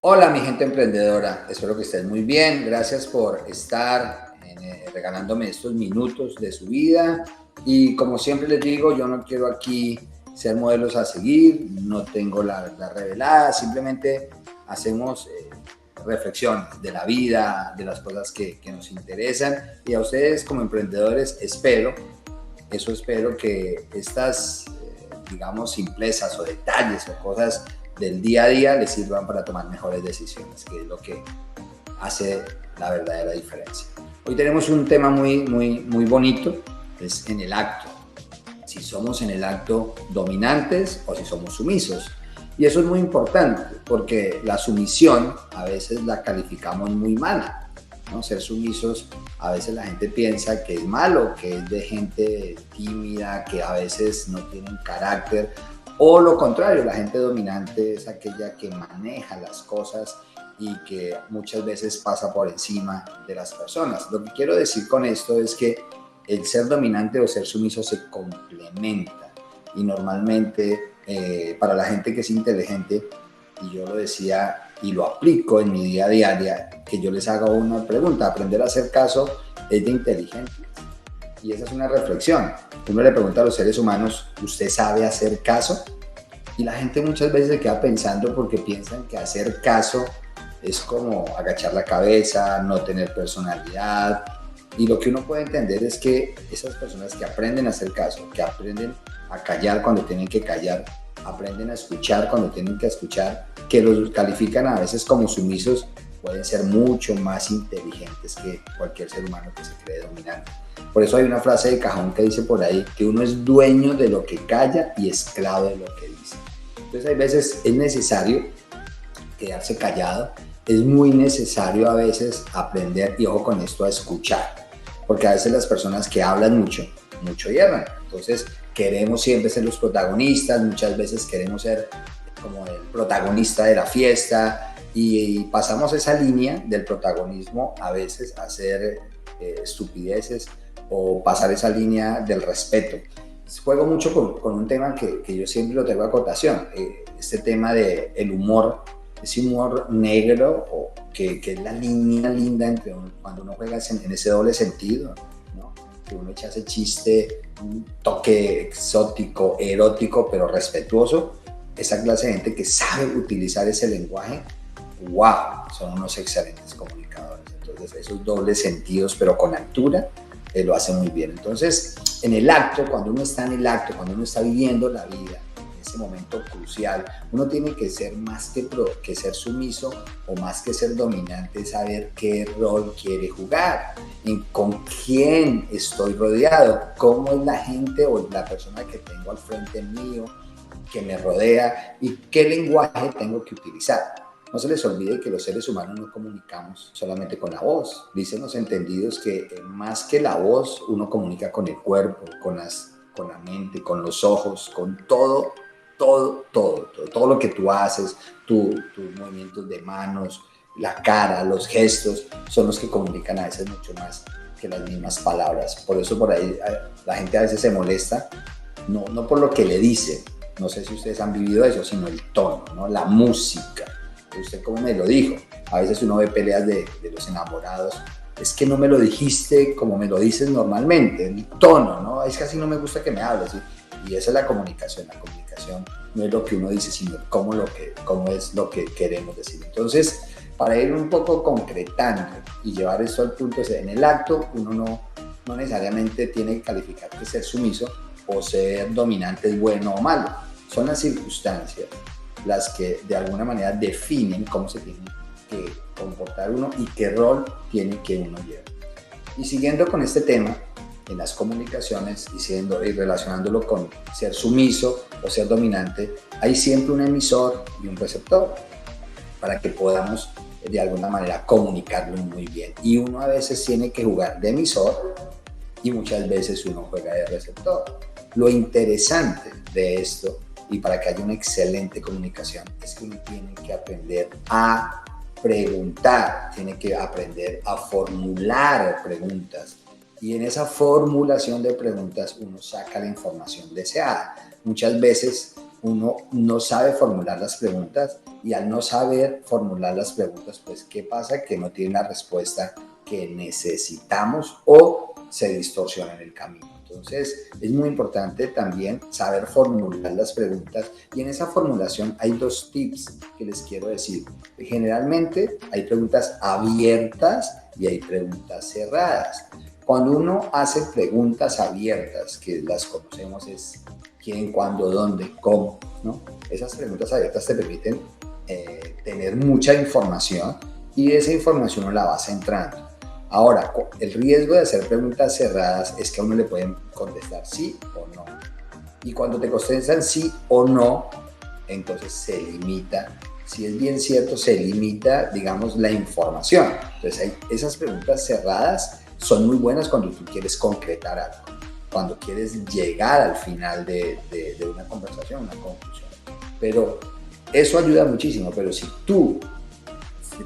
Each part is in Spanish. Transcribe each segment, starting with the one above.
Hola mi gente emprendedora, espero que estén muy bien. Gracias por estar regalándome estos minutos de su vida. Y como siempre les digo, yo no quiero aquí ser modelos a seguir, no tengo la verdad revelada, simplemente hacemos reflexiones de la vida, de las cosas que nos interesan. Y a ustedes como emprendedores espero que estas, digamos, simplezas o detalles o cosas del día a día les sirvan para tomar mejores decisiones, que es lo que hace la verdadera diferencia. Hoy tenemos un tema muy bonito, es en el acto. Si somos en el acto dominantes o si somos sumisos. Y eso es muy importante porque la sumisión a veces la calificamos muy mal, ¿no? Ser sumisos, a veces la gente piensa que es malo, que es de gente tímida, que a veces no tienen carácter, o lo contrario, la gente dominante es aquella que maneja las cosas y que muchas veces pasa por encima de las personas. Lo que quiero decir con esto es que el ser dominante o ser sumiso se complementa y normalmente para la gente que es inteligente, y yo lo decía y lo aplico en mi día a día, que yo les haga una pregunta: aprender a hacer caso es de inteligente. Y esa es una reflexión. Uno le pregunta a los seres humanos: ¿usted sabe hacer caso? Y la gente muchas veces se queda pensando porque piensan que hacer caso es como agachar la cabeza, no tener personalidad. Y lo que uno puede entender es que esas personas que aprenden a hacer caso, que aprenden a callar cuando tienen que callar, aprenden a escuchar cuando tienen que escuchar, que los califican a veces como sumisos, pueden ser mucho más inteligentes que cualquier ser humano que se cree dominante. Por eso hay una frase de cajón que dice por ahí que uno es dueño de lo que calla y esclavo de lo que dice. Entonces hay veces es necesario quedarse callado, es muy necesario a veces aprender, y ojo con esto, a escuchar, porque a veces las personas que hablan mucho hierran. Entonces queremos siempre ser los protagonistas, muchas veces queremos ser como el protagonista de la fiesta y pasamos esa línea del protagonismo a veces a hacer estupideces o pasar esa línea del respeto. Juego mucho con un tema que yo siempre lo tengo a acotación, este tema del humor, ese humor negro, o que es la línea linda entre cuando uno juega en ese doble sentido, ¿no? Que uno echa ese chiste, un toque exótico, erótico, pero respetuoso. Esa clase de gente que sabe utilizar ese lenguaje, wow, son unos excelentes comunicadores. Entonces esos dobles sentidos, pero con altura, lo hace muy bien. Entonces, en el acto, cuando uno está en el acto, cuando uno está viviendo la vida, en ese momento crucial, uno tiene que ser más que ser sumiso o más que ser dominante, saber qué rol quiere jugar, con quién estoy rodeado, cómo es la gente o la persona que tengo al frente mío, que me rodea, y qué lenguaje tengo que utilizar. No se les olvide que los seres humanos no comunicamos solamente con la voz. Dicen los entendidos que más que la voz, uno comunica con el cuerpo, con la mente, con los ojos, con todo lo que tú haces, tus movimientos de manos, la cara, los gestos, son los que comunican a veces mucho más que las mismas palabras. Por eso por ahí la gente a veces se molesta, no por lo que le dicen, no sé si ustedes han vivido eso, sino el tono, ¿no? La música. Usted cómo me lo dijo. A veces uno ve peleas de los enamorados. Es que no me lo dijiste como me lo dices normalmente, el tono, ¿no? Es que así no me gusta que me hables. Y esa es la comunicación. La comunicación no es lo que uno dice, sino cómo es lo que queremos decir. Entonces, para ir un poco concretando y llevar esto al punto, en el acto uno no necesariamente tiene que calificar que ser sumiso o ser dominante es bueno o malo. Son las circunstancias las que de alguna manera definen cómo se tiene que comportar uno y qué rol tiene que uno llevar. Y siguiendo con este tema, en las comunicaciones y relacionándolo con ser sumiso o ser dominante, hay siempre un emisor y un receptor para que podamos de alguna manera comunicarlo muy bien. Y uno a veces tiene que jugar de emisor y muchas veces uno juega de receptor. Lo interesante de esto, y para que haya una excelente comunicación, es que uno tiene que aprender a preguntar, tiene que aprender a formular preguntas, y en esa formulación de preguntas uno saca la información deseada. Muchas veces uno no sabe formular las preguntas y al no saber formular las preguntas, pues ¿qué pasa? Que no tiene la respuesta que necesitamos o se distorsiona en el camino. Entonces es muy importante también saber formular las preguntas y en esa formulación hay 2 tips que les quiero decir. Generalmente hay preguntas abiertas y hay preguntas cerradas. Cuando uno hace preguntas abiertas, que las conocemos es quién, cuándo, dónde, cómo, ¿no? Esas preguntas abiertas te permiten tener mucha información y esa información uno la va centrando. Ahora, el riesgo de hacer preguntas cerradas es que a uno le pueden contestar sí o no. Y cuando te contestan sí o no, entonces se limita. Si es bien cierto, se limita, digamos, la información. Entonces, esas preguntas cerradas son muy buenas cuando tú quieres concretar algo, cuando quieres llegar al final de una conversación, una conclusión. Pero eso ayuda muchísimo, pero si tú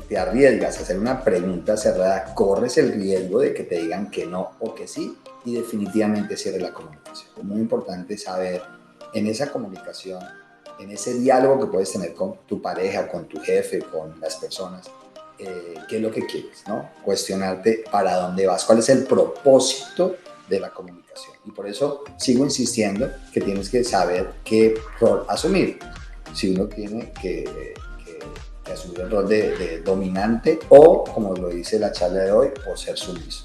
te arriesgas a hacer una pregunta cerrada, corres el riesgo de que te digan que no o que sí y definitivamente cierre la comunicación. Es muy importante saber en esa comunicación, en ese diálogo que puedes tener con tu pareja, con tu jefe, con las personas, qué es lo que quieres, ¿no? Cuestionarte para dónde vas, cuál es el propósito de la comunicación. Y por eso sigo insistiendo que tienes que saber qué rol asumir. Si uno tiene que asumir el rol de dominante o, como lo dice la charla de hoy, o ser sumiso.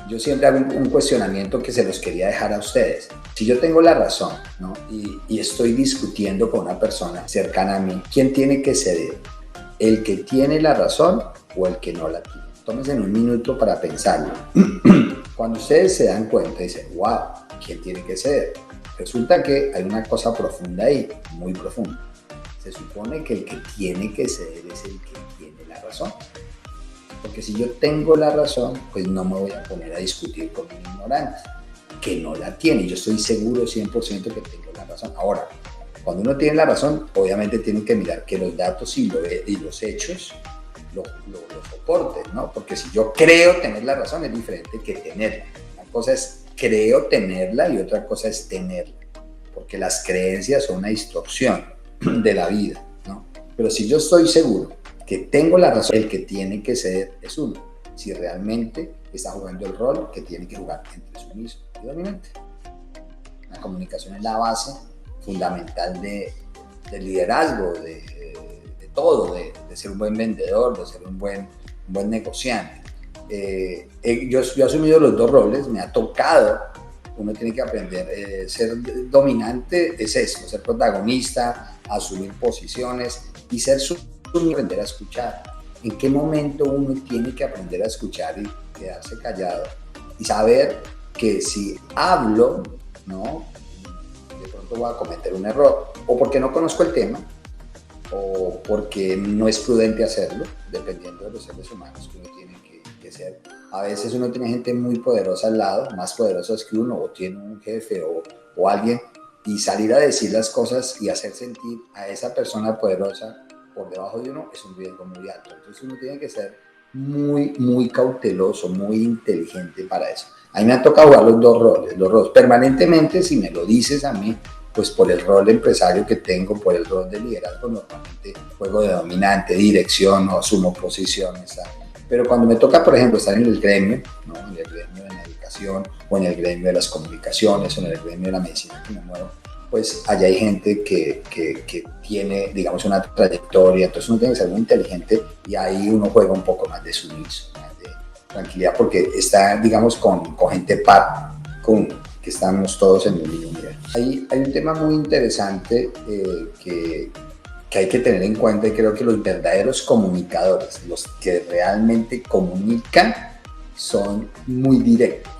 Yo siempre hago un cuestionamiento que se los quería dejar a ustedes. Si yo tengo la razón, ¿no? y estoy discutiendo con una persona cercana a mí, ¿quién tiene que ceder? ¿El que tiene la razón o el que no la tiene? Tómense un minuto para pensarlo. Cuando ustedes se dan cuenta y dicen, wow, ¿quién tiene que ceder? Resulta que hay una cosa profunda ahí, muy profunda. Se supone que el que tiene que ceder es el que tiene la razón. Porque si yo tengo la razón, pues no me voy a poner a discutir con un ignorante que no la tiene. Yo estoy seguro 100% que tengo la razón. Ahora, cuando uno tiene la razón, obviamente tienen que mirar que los datos y los hechos lo soporten, ¿no? Porque si yo creo tener la razón es diferente que tenerla. Una cosa es creo tenerla y otra cosa es tenerla. Porque las creencias son una distorsión de la vida, ¿no? Pero si yo estoy seguro que tengo la razón, el que tiene que ceder es uno, si realmente está jugando el rol que tiene que jugar entre sumiso y dominante. La comunicación es la base fundamental de liderazgo, de todo, de ser un buen vendedor, de ser un buen negociante. Yo he asumido los 2 roles, me ha tocado. Uno tiene que aprender. Ser dominante es eso, ser protagonista, asumir posiciones y ser aprender a escuchar. ¿En qué momento uno tiene que aprender a escuchar y quedarse callado? Y saber que si hablo, ¿no? De pronto voy a cometer un error. O porque no conozco el tema, o porque no es prudente hacerlo, dependiendo de los seres humanos que uno tiene que ser. A veces uno tiene gente muy poderosa al lado, más poderosos que uno, o tiene un jefe o alguien, y salir a decir las cosas y hacer sentir a esa persona poderosa por debajo de uno es un riesgo muy alto. Entonces uno tiene que ser muy, muy cauteloso, muy inteligente para eso. A mí me ha tocado jugar los 2 roles permanentemente. Si me lo dices a mí, pues por el rol de empresario que tengo, por el rol de liderazgo, normalmente juego de dominante, dirección o asumo posiciones, ¿sabes? Pero cuando me toca, por ejemplo, estar en el gremio, ¿no? En el gremio de la educación o en el gremio de las comunicaciones o en el gremio de la medicina que me muevo, pues allá hay gente que tiene, digamos, una trayectoria, entonces uno tiene que ser muy inteligente y ahí uno juega un poco más de sumiso, más de tranquilidad, porque está, digamos, con gente par, que estamos todos en el mismo nivel. Hay un tema muy interesante que hay que tener en cuenta, y creo que los verdaderos comunicadores, los que realmente comunican, son muy directos,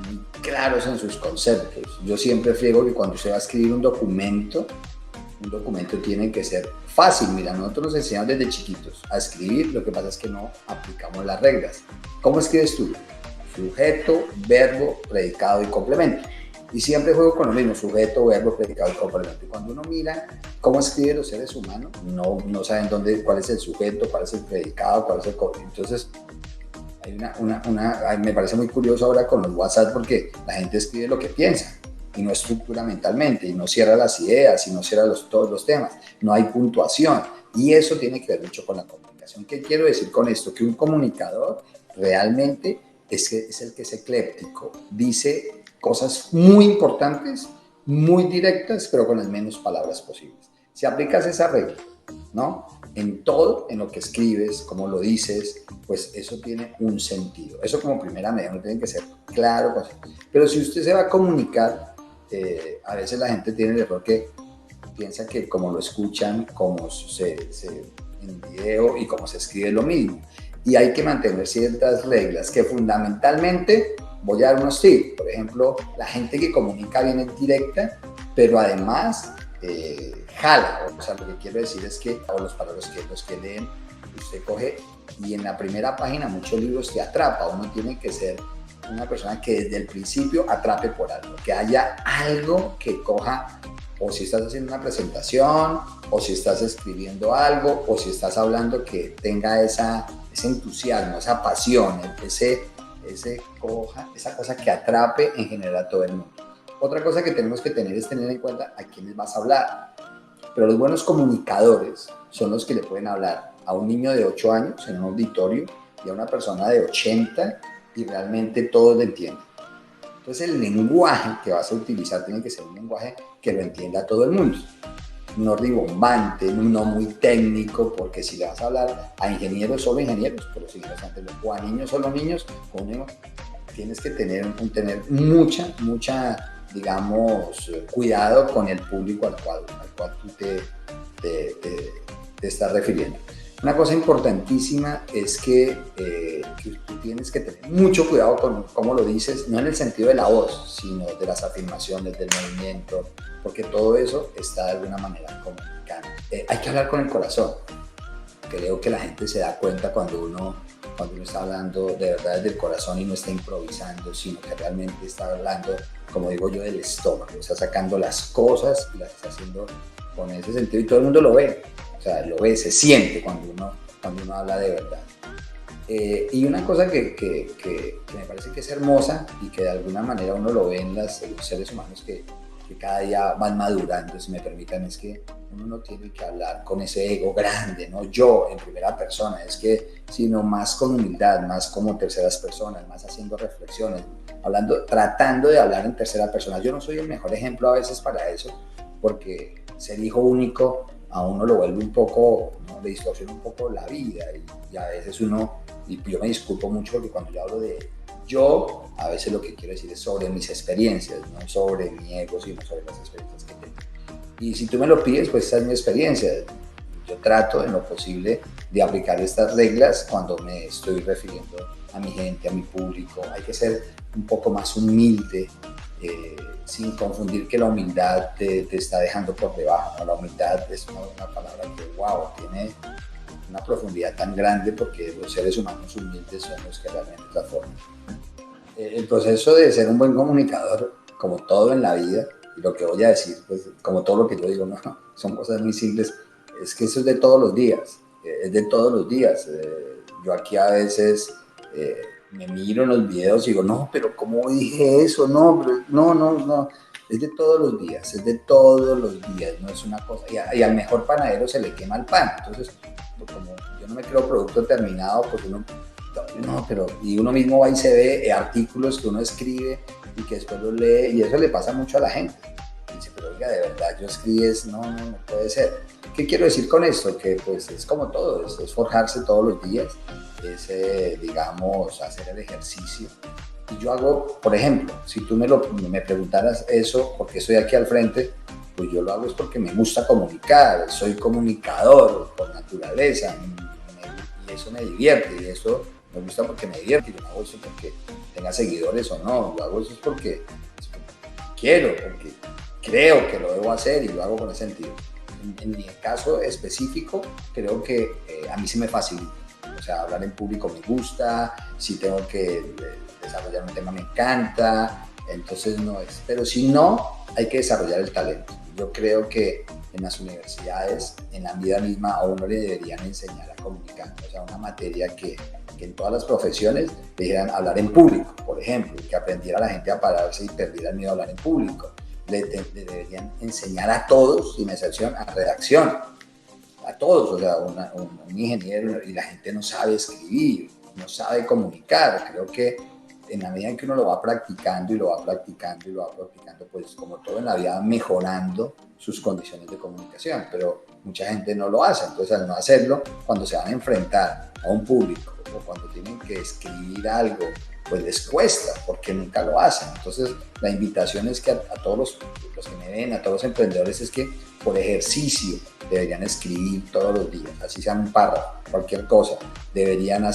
muy claros en sus conceptos. Yo siempre friego que cuando usted va a escribir un documento tiene que ser fácil. Mira, nosotros nos enseñamos desde chiquitos a escribir, lo que pasa es que no aplicamos las reglas. ¿Cómo escribes tú? Sujeto, verbo, predicado y complemento. Y siempre juego con lo mismo, sujeto, verbo, predicado y complemento. Y cuando uno mira cómo escriben los seres humanos, no saben cuál es el sujeto, cuál es el predicado, cuál es el complemento. Entonces, me parece muy curioso ahora con los WhatsApp porque la gente escribe lo que piensa. y no estructura mentalmente, y no cierra las ideas, y no cierra todos los temas, no hay puntuación. Y eso tiene que ver mucho con la comunicación. ¿Qué quiero decir con esto? Que un comunicador realmente es el que es ecléctico, dice cosas muy importantes, muy directas, pero con las menos palabras posibles. Si aplicas esa regla, ¿no? En todo, en lo que escribes, cómo lo dices, pues eso tiene un sentido. Eso como primera medida, no tiene que ser claro. Pues. Pero si usted se va a comunicar, a veces la gente tiene el error que piensa que como lo escuchan, como en video y como se escribe lo mismo. Y hay que mantener ciertas reglas que fundamentalmente, voy a dar unos tips. Por ejemplo, la gente que comunica bien es directa, pero además jala. O sea, lo que quiero decir es que, para los que leen, usted coge y en la primera página muchos libros te atrapa. Uno tiene que ser una persona que desde el principio atrape por algo, que haya algo que coja, o si estás haciendo una presentación, o si estás escribiendo algo, o si estás hablando, que tenga ese entusiasmo, esa pasión, esa cosa que atrape en general a todo el mundo. Otra cosa que tenemos que tener es tener en cuenta a quiénes vas a hablar. Pero los buenos comunicadores son los que le pueden hablar a un niño de 8 años en un auditorio y a una persona de 80 y realmente todos lo entienden. Entonces el lenguaje que vas a utilizar tiene que ser un lenguaje que lo entienda todo el mundo. No ribombante, no muy técnico, porque si le vas a hablar a ingenieros, solo ingenieros, pero si vas a tener, o a niños, solo niños, tienes que tener mucha, digamos, cuidado con el público al cual tú te estás refiriendo. Una cosa importantísima es que tú tienes que tener mucho cuidado con cómo lo dices, no en el sentido de la voz, sino de las afirmaciones, del movimiento, porque todo eso está de alguna manera comunicando. Hay que hablar con el corazón. Creo que la gente se da cuenta cuando uno está hablando de verdad desde el corazón y no está improvisando, sino que realmente está hablando, como digo yo, del estómago. Está sacando las cosas y las está haciendo con ese sentido y todo el mundo lo ve. O sea, lo ve, se siente cuando uno habla de verdad. Y una cosa que me parece que es hermosa y que de alguna manera uno lo ve en los seres humanos que cada día van madurando, si me permitan, es que uno no tiene que hablar con ese ego grande, ¿no? Yo en primera persona, sino más con humildad, más como terceras personas, más haciendo reflexiones, tratando de hablar en tercera persona. Yo no soy el mejor ejemplo a veces para eso, porque ser hijo único a uno lo vuelve un poco, ¿no? Le distorsiona un poco la vida y a veces y yo me disculpo mucho porque cuando yo hablo de yo, a veces lo que quiero decir es sobre mis experiencias, no sobre mi ego, sino sobre las experiencias que tengo. Y si tú me lo pides, pues esa es mi experiencia. Yo trato en lo posible de aplicar estas reglas cuando me estoy refiriendo a mi gente, a mi público. Hay que ser un poco más humilde, sin confundir que la humildad te está dejando por debajo, ¿no? La humildad es una palabra que, wow, tiene una profundidad tan grande porque los seres humanos humildes son los que realmente transforman. El proceso de ser un buen comunicador, como todo en la vida, y lo que voy a decir, pues como todo lo que yo digo, no, son cosas muy simples, es que eso es de todos los días, es de todos los días. Yo aquí a veces me miro en los videos y digo, no, pero ¿cómo dije eso? No, es de todos los días, no es una cosa, y al mejor panadero se le quema el pan. Entonces, como yo no me creo producto terminado, pues y uno mismo va y se ve artículos que uno escribe y que después los lee, y eso le pasa mucho a la gente. Dice, pero oiga, de verdad, yo escribí eso, no puede ser. ¿Qué quiero decir con esto? Que pues es como todo, es forjarse todos los días, es, digamos, hacer el ejercicio. Y yo hago, por ejemplo, si tú me preguntaras eso, ¿por qué estoy aquí al frente? Pues yo lo hago es porque me gusta comunicar, soy comunicador por naturaleza, y eso me divierte, y eso me gusta porque me divierte. Yo no hago eso porque tenga seguidores o no, lo hago eso es porque quiero, porque creo que lo debo hacer y lo hago con ese sentido. En mi caso específico, creo que a mí se me facilita. O sea, hablar en público me gusta, si tengo que desarrollar un tema me encanta, entonces no es. Pero si no, hay que desarrollar el talento. Yo creo que en las universidades, en la vida misma, a uno le deberían enseñar a comunicar. O sea, una materia que en todas las profesiones le dijeran hablar en público, por ejemplo, y que aprendiera la gente a pararse y perdiera el miedo a hablar en público. le deberían enseñar a todos, sin excepción, a redacción, a todos, o sea, un ingeniero, y la gente no sabe escribir, no sabe comunicar. Creo que en la medida en que uno lo va practicando y lo va practicando y lo va practicando, pues como todo en la vida va mejorando sus condiciones de comunicación, pero mucha gente no lo hace. Entonces, al no hacerlo, cuando se van a enfrentar a un público o cuando tienen que escribir algo, pues les cuesta porque nunca lo hacen. Entonces, la invitación es que a todos los que me ven, a todos los emprendedores, es que por ejercicio deberían escribir todos los días, así sean un párrafo, cualquier cosa. Deberían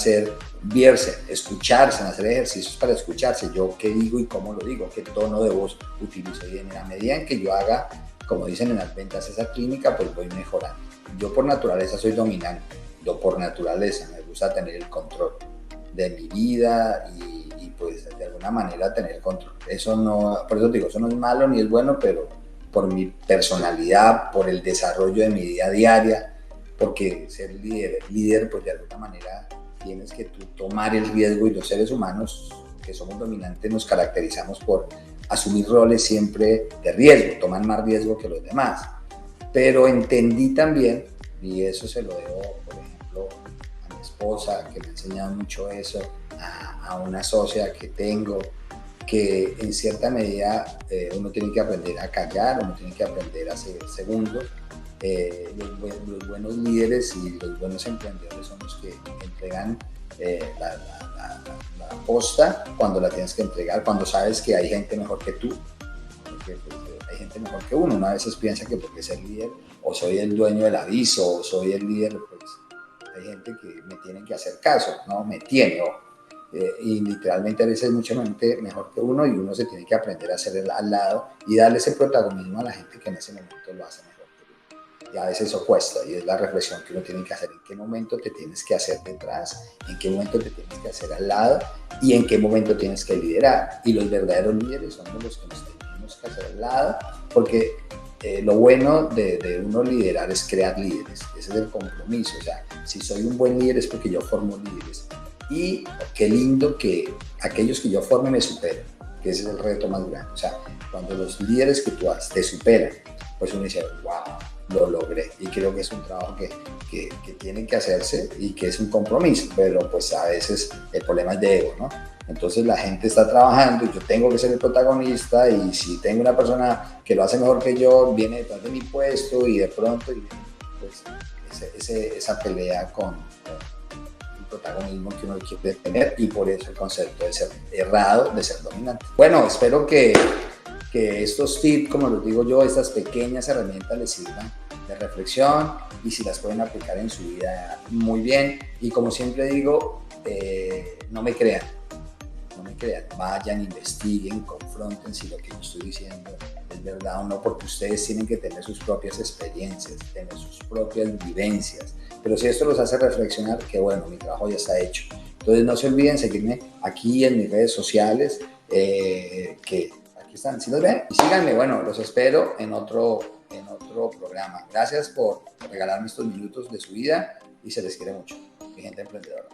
verse, escucharse, hacer ejercicios para escucharse. Yo qué digo y cómo lo digo, qué tono de voz utilizo. Y en la medida en que yo haga, como dicen en las ventas, esa clínica, pues voy mejorando. Yo por naturaleza soy dominante. Yo por naturaleza me gusta tener el control de mi vida y pues de alguna manera tener el control. Eso no, por eso digo, eso no es malo ni es bueno, pero por mi personalidad, por el desarrollo de mi vida diaria, porque ser líder pues de alguna manera tienes que tú tomar el riesgo, y los seres humanos que somos dominantes nos caracterizamos por asumir roles siempre de riesgo, toman más riesgo que los demás. Pero entendí también, y eso se lo debo, por ejemplo, a mi esposa, que me ha enseñado mucho eso, a una socia que tengo, que en cierta medida uno tiene que aprender a callar, uno tiene que aprender a ser segundo. Los buenos líderes y los buenos emprendedores son los que entregan la posta cuando la tienes que entregar, cuando sabes que hay gente mejor que tú, porque pues, hay gente mejor que uno. Uno a veces piensa que porque ser líder, o soy el dueño del aviso, o soy el líder, pues hay gente que me tiene que hacer caso, no me tiene, y literalmente a veces es mucha gente mejor que uno, y uno se tiene que aprender a hacer al lado y darle ese protagonismo a la gente que en ese momento lo hace mejor que uno. Y a veces eso cuesta, y es la reflexión que uno tiene que hacer: en qué momento te tienes que hacer detrás, en qué momento te tienes que hacer al lado, y en qué momento tienes que liderar. Y los verdaderos líderes somos los que nos tenemos que hacer al lado, porque lo bueno de uno liderar es crear líderes. Ese es el compromiso. O sea, si soy un buen líder es porque yo formo líderes. Y qué lindo que aquellos que yo forme me superen, que ese es el reto más grande. O sea, cuando los líderes que tú haces te superan, pues uno dice, wow, lo logré. Y creo que es un trabajo que tiene que hacerse y que es un compromiso, pero pues a veces el problema es de ego, ¿no? Entonces la gente está trabajando y yo tengo que ser el protagonista, y si tengo una persona que lo hace mejor que yo, viene detrás de mi puesto, y de pronto, pues esa pelea con protagonismo que uno quiere tener, y por eso el concepto de ser errado, de ser dominante. Bueno, espero que estos tips, como los digo yo, estas pequeñas herramientas les sirvan de reflexión, y si las pueden aplicar en su vida, muy bien. Y como siempre digo, no me crean, vayan, investiguen, confronten si lo que yo estoy diciendo es verdad o no, porque ustedes tienen que tener sus propias experiencias, tener sus propias vivencias. Pero si esto los hace reflexionar, que bueno, mi trabajo ya está hecho. Entonces no se olviden seguirme aquí en mis redes sociales, que aquí están, si los ven, y síganme. Bueno, los espero en otro programa. Gracias por regalarme estos minutos de su vida, y se les quiere mucho, mi gente emprendedora.